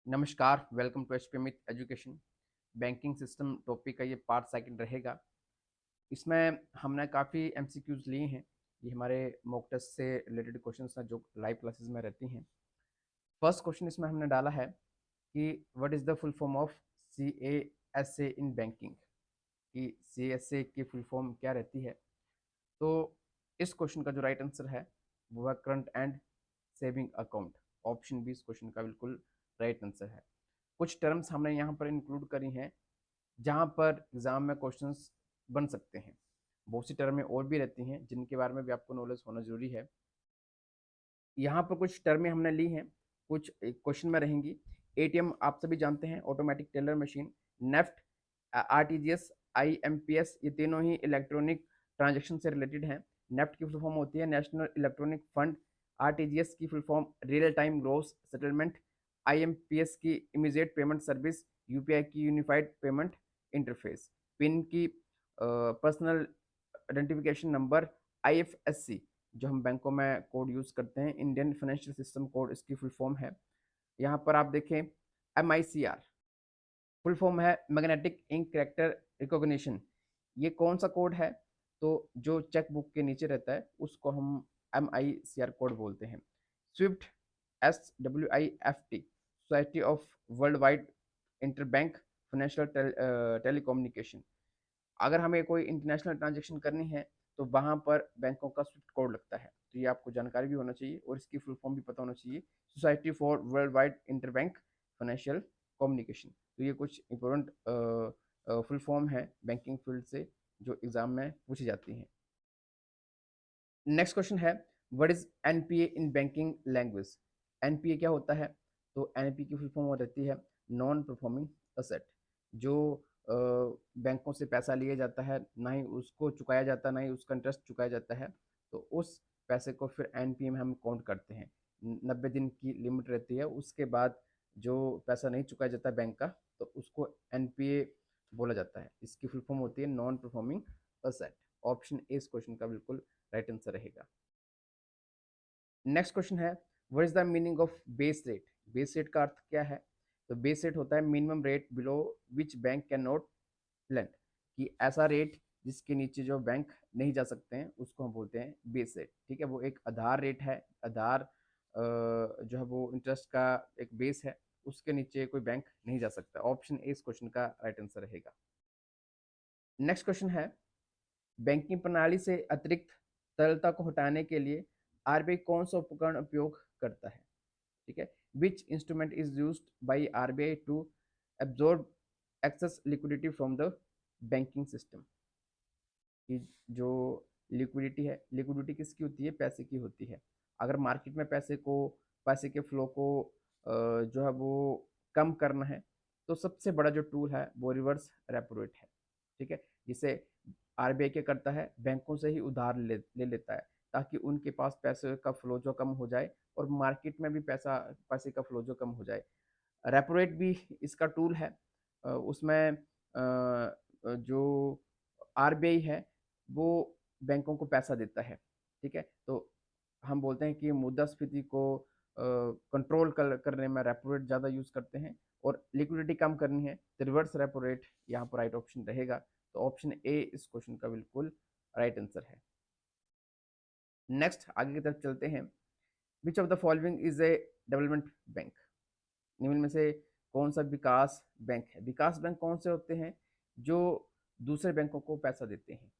नमस्कार, welcome to HP Amit education. Banking system topic का ये पार्ट सेकंड रहेगा। इसमें हमने काफ़ी एमसीक्यूज लिए हैं। ये हमारे मॉक टेस्ट से रिलेटेड क्वेश्चंस हैं जो लाइव क्लासेस में रहती हैं। फर्स्ट क्वेश्चन इसमें हमने डाला है कि what is the full form of CASA in banking, कि CASA की फुल फॉर्म क्या रहती है। तो इस क्वेश्चन का जो राइट आंसर है वो है current and saving account. Option B इस क्वेश्चन का बिल्कुल राइट आंसर है। कुछ टर्म्स हमने यहाँ पर इंक्लूड करी हैं जहाँ पर एग्जाम में क्वेश्चंस बन सकते हैं। बहुत सी टर्में और भी रहती हैं जिनके बारे में भी आपको नॉलेज होना जरूरी है। यहाँ पर कुछ टर्में हमने ली हैं, कुछ क्वेश्चन में रहेंगी। ATM आप सभी जानते हैं, automatic teller machine. NEFT, RTGS, IMPS, ये तीनों ही इलेक्ट्रॉनिक ट्रांजेक्शन से रिलेटेड हैं। नेफ्ट की फुल फॉर्म होती है नेशनल इलेक्ट्रॉनिक फंड। RTGS की full form real time gross settlement. IMPS की इमीडिएट पेमेंट सर्विस। UPI की यूनिफाइड पेमेंट इंटरफेस। पिन की पर्सनल आइडेंटिफिकेशन नंबर। IFSC जो हम बैंकों में कोड यूज़ करते हैं, इंडियन फाइनेंशियल सिस्टम कोड, इसकी फुल फॉर्म है। यहाँ पर आप देखें MICR फुल फॉर्म है मैग्नेटिक इंक कैरेक्टर रिकॉग्निशन। ये कौन सा कोड है? तो जो चेक बुक के नीचे रहता है उसको हम MICR कोड बोलते हैं। Swift, SWIFT, society of world wide interbank financial telecommunication. अगर हमें कोई इंटरनेशनल ट्रांजेक्शन करनी है तो वहाँ पर बैंकों का स्विफ्ट कोड लगता है। तो ये आपको जानकारी भी होना चाहिए और इसकी फुल फॉर्म भी पता होना चाहिए, society for world wide interbank financial communication. तो ये कुछ इंपॉर्टेंट फुल फॉर्म है बैंकिंग फील्ड से जो एग्जाम में पूछी जाती हैं। नेक्स्ट क्वेश्चन है what is NPA in banking language. NPA क्या होता है? तो NPA की फुल फॉर्म रहती है नॉन परफॉर्मिंग असेट। जो बैंकों से पैसा लिया जाता है, ना ही उसको चुकाया जाता है, ना ही उसका इंटरेस्ट चुकाया जाता है, तो उस पैसे को फिर NPA में हम काउंट करते हैं। 90 दिन की लिमिट रहती है, उसके बाद जो पैसा नहीं चुकाया जाता बैंक का तो उसको NPA बोला जाता है। इसकी फुल फॉर्म होती है non performing asset. Option A इस क्वेश्चन का बिल्कुल राइट आंसर रहेगा। नेक्स्ट क्वेश्चन है what is the meaning of base rate. Base rate का अर्थ क्या है? तो बेस रेट होता है minimum rate below which bank can not lend, कि ऐसा रेट जिसके नीचे जो बैंक नहीं जा सकते हैं उसको हम बोलते हैं बेस रेट। ठीक है, वो एक आधार रेट है। आधार जो है वो इंटरेस्ट का एक बेस है, उसके नीचे कोई बैंक नहीं जा सकता। ऑप्शन ए इस क्वेश्चन का राइट आंसर रहेगा। नेक्स्ट क्वेश्चन है बैंकिंग प्रणाली से अतिरिक्त तरलता को हटाने के लिए RBI कौन सा उपकरण उपयोग करता है? ठीक है, which instrument is used by RBI to absorb excess liquidity from the banking system. कि जो लिक्विडिटी है, लिक्विडिटी किसकी होती है? पैसे की होती है। अगर मार्केट में पैसे के फ्लो को जो है वो कम करना है तो सबसे बड़ा जो टूल है वो रिवर्स रेपो रेट है। ठीक है, जिसे RBI क्या करता है, बैंकों से ही उधार ले लेता है ताकि उनके पास पैसे का फ्लो जो कम हो जाए और मार्केट में भी पैसे का फ्लो जो कम हो जाए। रेपो रेट भी इसका टूल है। उसमें जो RBI है वो बैंकों को पैसा देता है। ठीक है, तो हम बोलते हैं कि मुद्रास्फीति को कंट्रोल करने में रेपो रेट ज़्यादा यूज़ करते हैं, और लिक्विडिटी कम करनी है तो रिवर्स रेपो रेट यहाँ पर राइट ऑप्शन रहेगा। तो ऑप्शन ए इस क्वेश्चन का बिल्कुल राइट आंसर है। नेक्स्ट आगे की तरफ चलते हैं। Which of the following is a development bank. निम्न में से कौन सा विकास बैंक है? विकास बैंक कौन से होते हैं? जो दूसरे बैंकों को पैसा देते हैं।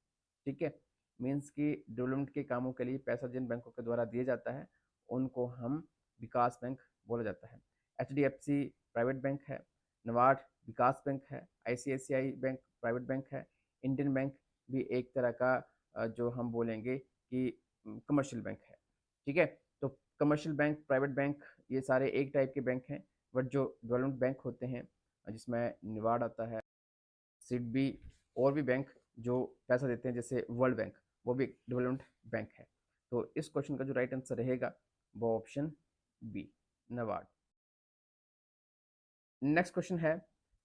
ठीक है, मीन्स कि डेवलपमेंट के कामों के लिए पैसा जिन बैंकों के द्वारा दिया जाता है उनको हम विकास बैंक बोला जाता है। HDFC प्राइवेट बैंक है। नबार्ड विकास बैंक है। ICICI बैंक प्राइवेट बैंक है। इंडियन बैंक भी एक तरह का जो हम बोलेंगे कि कमर्शियल बैंक है। ठीक है, तो कमर्शियल बैंक, प्राइवेट बैंक, ये सारे एक टाइप के बैंक हैं। बट जो डेवलपमेंट बैंक होते हैं जिसमें निवाड़ आता है, सिडबी और भी बैंक जो पैसा देते हैं जैसे वर्ल्ड बैंक, वो भी एक डेवलपमेंट बैंक है। तो इस क्वेश्चन का जो राइट आंसर रहेगा वो option B, NABARD. Next question है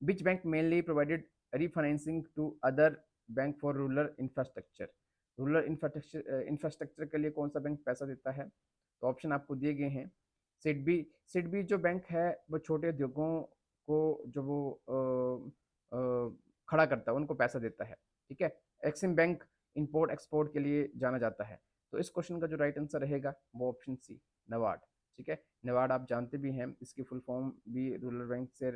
which bank mainly provided refinancing to other bank for rural infrastructure. Rural infrastructure के लिए कौन सा बैंक पैसा देता है? तो ऑप्शन आपको दिए गए हैं सिडबी, सिडबी जो बैंक है वो छोटे उद्योगों को जो वो खड़ा करता है उनको पैसा देता है, ठीक है। एक्सिम बैंक इंपोर्ट एक्सपोर्ट के लिए जाना जाता है। तो इस क्वेश्चन का जो राइट आंसर रहेगा वो ऑप्शन सी, नबार्ड, ठीक है। नबार्ड आप जानते भी हैं, इसकी फुल फॉर्म भी रूरल बैंक से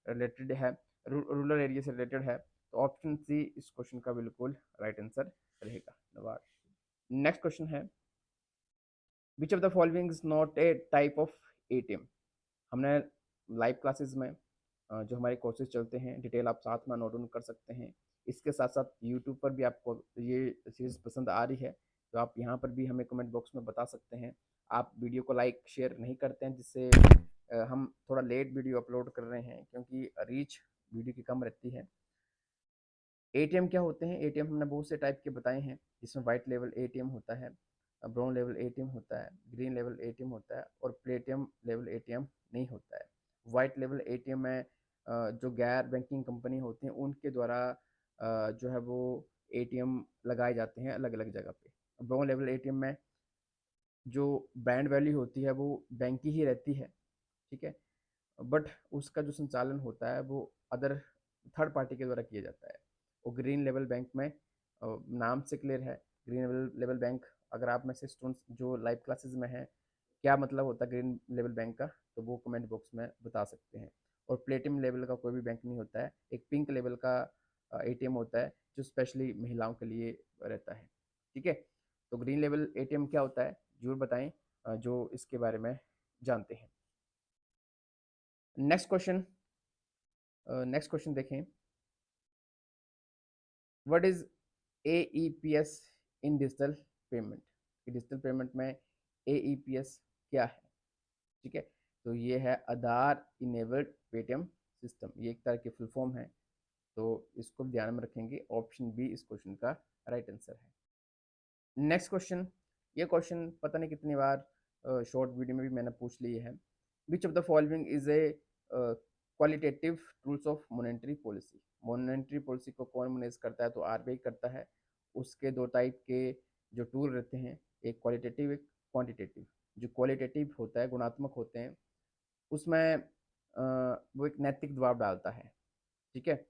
रिलेटेड है, रूरल एरिया से रिलेटेड है। तो ऑप्शन सी इस क्वेश्चन का बिल्कुल राइट आंसर रहेगा, नबार्ड। नेक्स्ट क्वेश्चन है, which of the following is not a type of ATM. हमने लाइव क्लासेस में जो हमारे कोर्सेज चलते हैं, डिटेल आप साथ में नोट डाउन कर सकते हैं। इसके साथ साथ यूट्यूब पर भी आपको ये सीरीज पसंद आ रही है तो आप यहाँ पर भी हमें कमेंट बॉक्स में बता सकते हैं। आप वीडियो को लाइक शेयर नहीं करते हैं, जिससे हम थोड़ा लेट वीडियो अपलोड कर रहे हैं क्योंकि रीच वीडियो की कम रहती है। एटीएम क्या होते हैं? एटीएम हमने बहुत से टाइप के बताए हैं, जिसमें वाइट लेवल एटीएम होता है, ब्राउन लेवल एटीएम होता है, ग्रीन लेवल एटीएम होता है और प्लेटियम लेवल एटीएम नहीं होता है। वाइट लेवल एटीएम में जो गैर बैंकिंग कंपनी होती हैं उनके द्वारा जो है वो एटीएम लगाए जाते हैं अलग अलग जगह पे। ब्राउन लेवल एटीएम में जो ब्रांड वैल्यू होती है वो बैंक की ही रहती है, ठीक है, बट उसका जो संचालन होता है वो अदर थर्ड पार्टी के द्वारा किया जाता है। और ग्रीन लेवल बैंक में नाम से क्लियर है, ग्रीन लेवल बैंक, अगर आप में से स्टूडेंट्स जो लाइव क्लासेस में हैं क्या मतलब होता है ग्रीन लेवल बैंक का, तो वो कमेंट बॉक्स में बता सकते हैं। और प्लेटिनम लेवल का कोई भी बैंक नहीं होता है, एक पिंक लेवल का एटीएम होता है जो स्पेशली महिलाओं के लिए रहता है, ठीक है। तो ग्रीन लेवल एटीएम क्या होता है जरूर बताएं जो इसके बारे में जानते हैं। नेक्स्ट क्वेश्चन, नेक्स्ट क्वेश्चन देखें, what is AEPS in digital payment. Digital payment में एईपीएस क्या है, ठीक है। तो ये है आधार इनेबल्ड पेटीएम सिस्टम, ये एक तरह की फुल फॉर्म है, तो इसको ध्यान में रखेंगे। ऑप्शन बी इस क्वेश्चन का राइट आंसर है। नेक्स्ट क्वेश्चन, ये क्वेश्चन पता नहीं कितनी बार शॉर्ट वीडियो में भी मैंने पूछ ली है। Which of the following is a qualitative tools of monetary policy. Monetary policy को कौन मैनेज करता है? तो आरबीआई करता है। उसके दो टाइप के जो टूल रहते हैं, एक क्वालिटेटिव एक क्वांटिटेटिव। जो क्वालिटेटिव होता है, गुणात्मक होते हैं, उसमें वो एक नैतिक दबाव डालता है, ठीक है।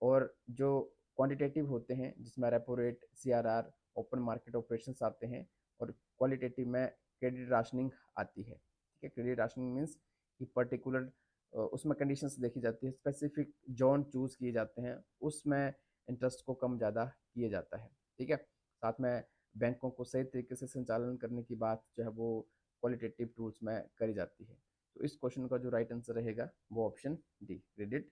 और जो क्वांटिटेटिव होते हैं जिसमें repo rate, CRR, open market operations आते हैं, और क्वालिटेटिव में क्रेडिट राशनिंग आती है, ठीक है। क्रेडिट राशनिंग मीन्स कि पर्टिकुलर उसमें कंडीशंस देखी जाती है, स्पेसिफिक जोन चूज किए जाते हैं, उसमें इंटरेस्ट को कम ज़्यादा किया जाता है, ठीक है। साथ में बैंकों को सही तरीके से संचालन करने की बात जो है वो क्वालिटेटिव टूल्स में करी जाती है। तो इस क्वेश्चन का जो राइट आंसर रहेगा वो ऑप्शन डी, क्रेडिट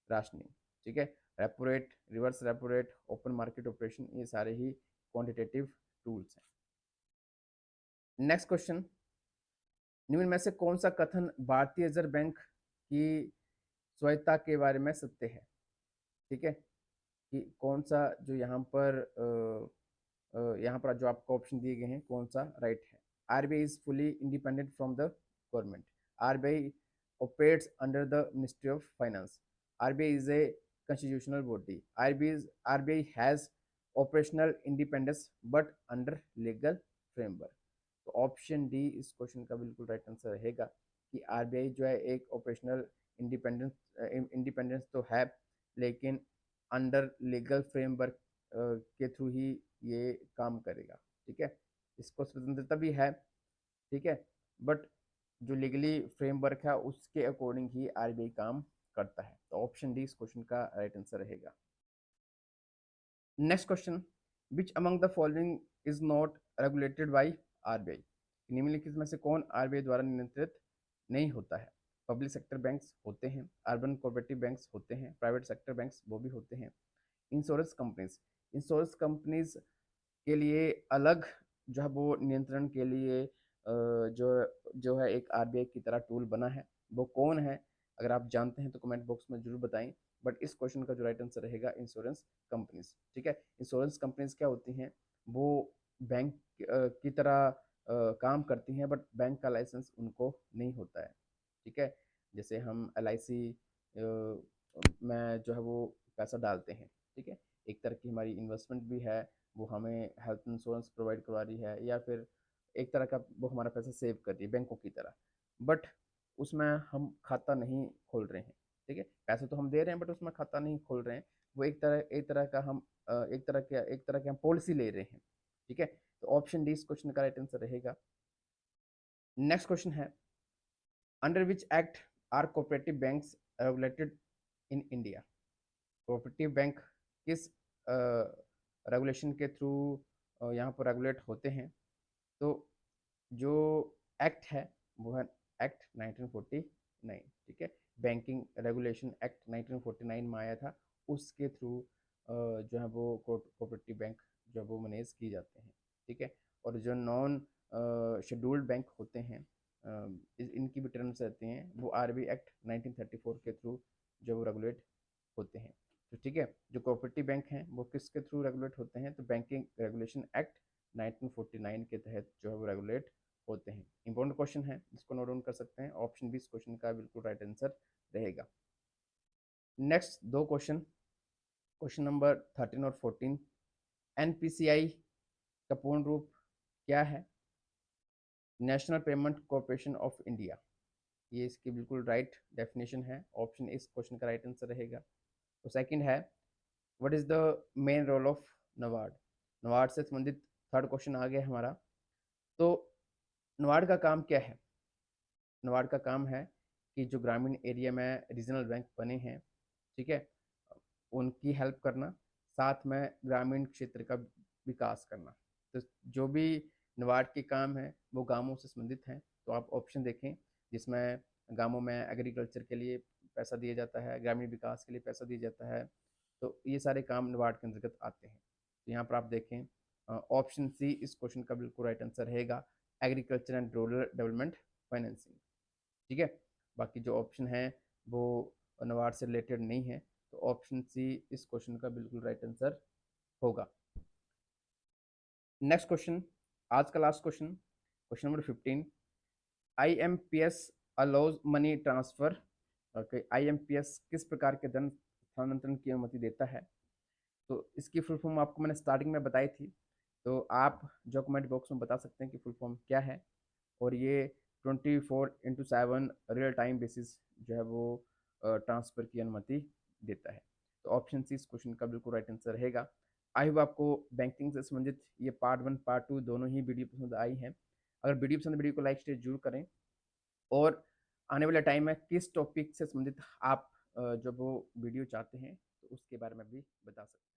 राशनिंग, ठीक है। Repo rate, reverse repo rate, open market operation, ये सारे ही क्वांटिटेटिव टूल्स हैं। नेक्स्ट क्वेश्चन, निम्न में से कौन सा कथन भारतीय रिजर्व बैंक की स्वायत्ता के बारे में सत्य है, ठीक है। कि कौन सा जो यहाँ पर जो आपको ऑप्शन दिए गए हैं कौन सा राइट है। RBI is fully independent from the government. RBI operates under the Ministry of Finance. RBI is a constitutional body. RBI has operational independence but under legal framework. तो ऑप्शन डी इस question का बिल्कुल right answer रहेगा कि RBI जो है एक operational independence तो है, लेकिन अंडर लीगल फ्रेमवर्क के थ्रू ही ये काम करेगा, ठीक है। इसको स्वतंत्रता भी है, ठीक है, बट जो लीगली फ्रेमवर्क है उसके अकॉर्डिंग ही आरबीआई काम करता है। तो ऑप्शन डी इस क्वेश्चन का राइट आंसर रहेगा। Next question, which among the following is not regulated by RBI. निम्नलिखित में से कौन आरबीआई द्वारा नियंत्रित नहीं होता है? पब्लिक सेक्टर बैंक्स होते हैं, अर्बन कोऑपरेटिव बैंक्स होते हैं, प्राइवेट सेक्टर बैंक्स वो भी होते हैं, इंश्योरेंस कंपनीज, इंश्योरेंस कंपनीज के लिए अलग जो है वो नियंत्रण के लिए जो जो है एक आरबीआई की तरह टूल बना है, वो कौन है? अगर आप जानते हैं तो कमेंट बॉक्स में जरूर बताएं। बट इस क्वेश्चन का जो राइट आंसर रहेगा इंश्योरेंस कंपनीज, ठीक है। इंश्योरेंस कंपनीज क्या होती हैं? वो बैंक की तरह काम करती हैं, बट बैंक का लाइसेंस उनको नहीं होता है, ठीक है। जैसे हम एलआईसी में जो है वो पैसा डालते हैं, ठीक है, एक तरह की हमारी इन्वेस्टमेंट भी है, वो हमें हेल्थ इंश्योरेंस प्रोवाइड करवा रही है, या फिर एक तरह का वो हमारा पैसा सेव कर रही है बैंकों की तरह। बट उसमें हम खाता नहीं खोल रहे हैं, ठीक है। पैसे तो हम दे रहे हैं बट उसमें खाता नहीं खोल रहे हैं। वो एक तरह का हम एक तरह की हम पॉलिसी ले रहे हैं, ठीक है। तो ऑप्शन डी इस क्वेश्चन का राइट आंसर रहेगा। नेक्स्ट क्वेश्चन है, under which act are cooperative banks regulated in India. Cooperative bank किस रेगुलेशन के थ्रू यहाँ पर रेगुलेट होते हैं? तो जो एक्ट है वो है एक्ट 1949, ठीक है। बैंकिंग रेगुलेशन एक्ट 1949 में आया था, उसके थ्रू जो है वो कोऑपरेटिव बैंक जो है वो मैनेज किए जाते हैं, ठीक है। और जो नॉन शेड्यूल्ड बैंक होते हैं, इनकी भी टर्म्स रहते हैं, वो आरबी एक्ट 1934 के थ्रू जो वो रेगुलेट होते हैं। तो ठीक है, जो कोऑपरेटिव बैंक हैं वो किसके थ्रू रेगुलेट होते हैं? तो बैंकिंग रेगुलेशन एक्ट 1949 के तहत जो है वो रेगुलेट होते हैं। इंपॉर्टेंट क्वेश्चन है, इसको नोट डाउन कर सकते हैं। ऑप्शन बी इस क्वेश्चन का बिल्कुल राइट आंसर रहेगा। नेक्स्ट दो क्वेश्चन, क्वेश्चन नंबर 13 और 14, एनपीसीआई का पूर्ण रूप क्या है? National Payment Corporation of India, ये इसकी बिल्कुल राइट डेफिनेशन है। ऑप्शन इस क्वेश्चन का राइट आंसर रहेगा। तो सेकंड है, what is the main role of NABARD? NABARD से संबंधित थर्ड क्वेश्चन आ गया हमारा। तो नबार्ड का काम क्या है? नबार्ड का काम है कि जो ग्रामीण एरिया में रीजनल बैंक बने हैं, ठीक है, उनकी हेल्प करना, साथ में ग्रामीण क्षेत्र का विकास करना। तो जो भी नबार्ड के काम है वो गांवों से संबंधित हैं। तो आप ऑप्शन देखें जिसमें गांवों में एग्रीकल्चर के लिए पैसा दिया जाता है, ग्रामीण विकास के लिए पैसा दिया जाता है। तो ये सारे काम नबार्ड के अंतर्गत आते हैं। तो यहाँ पर आप देखें, ऑप्शन सी इस क्वेश्चन का बिल्कुल राइट आंसर रहेगा, agriculture and rural development financing, ठीक है। बाकी जो ऑप्शन है वो नबार्ड से रिलेटेड नहीं है। तो ऑप्शन सी इस क्वेश्चन का बिल्कुल राइट आंसर होगा। नेक्स्ट क्वेश्चन, आज का last question, question number 15, IMPS allows money transfer. Okay, IMPS किस प्रकार के धन स्थानांतरण की अनुमति देता है? तो इसकी फुल फॉर्म आपको मैंने स्टार्टिंग में बताई थी, तो आप जो कमेंट बॉक्स में बता सकते हैं कि फुल फॉर्म क्या है। और ये 24/7 रियल टाइम बेसिस जो है वो ट्रांसफ़र की अनुमति देता है। तो ऑप्शन सी इस क्वेश्चन का बिल्कुल राइट आंसर रहेगा। आई होप आपको बैंकिंग से संबंधित ये पार्ट 1 पार्ट 2 दोनों ही वीडियो पसंद आई हैं। अगर वीडियो पसंद, वीडियो को लाइक शेयर जरूर करें। और आने वाले टाइम में किस टॉपिक से संबंधित आप जो वो वीडियो चाहते हैं तो उसके बारे में भी बता सकते हैं।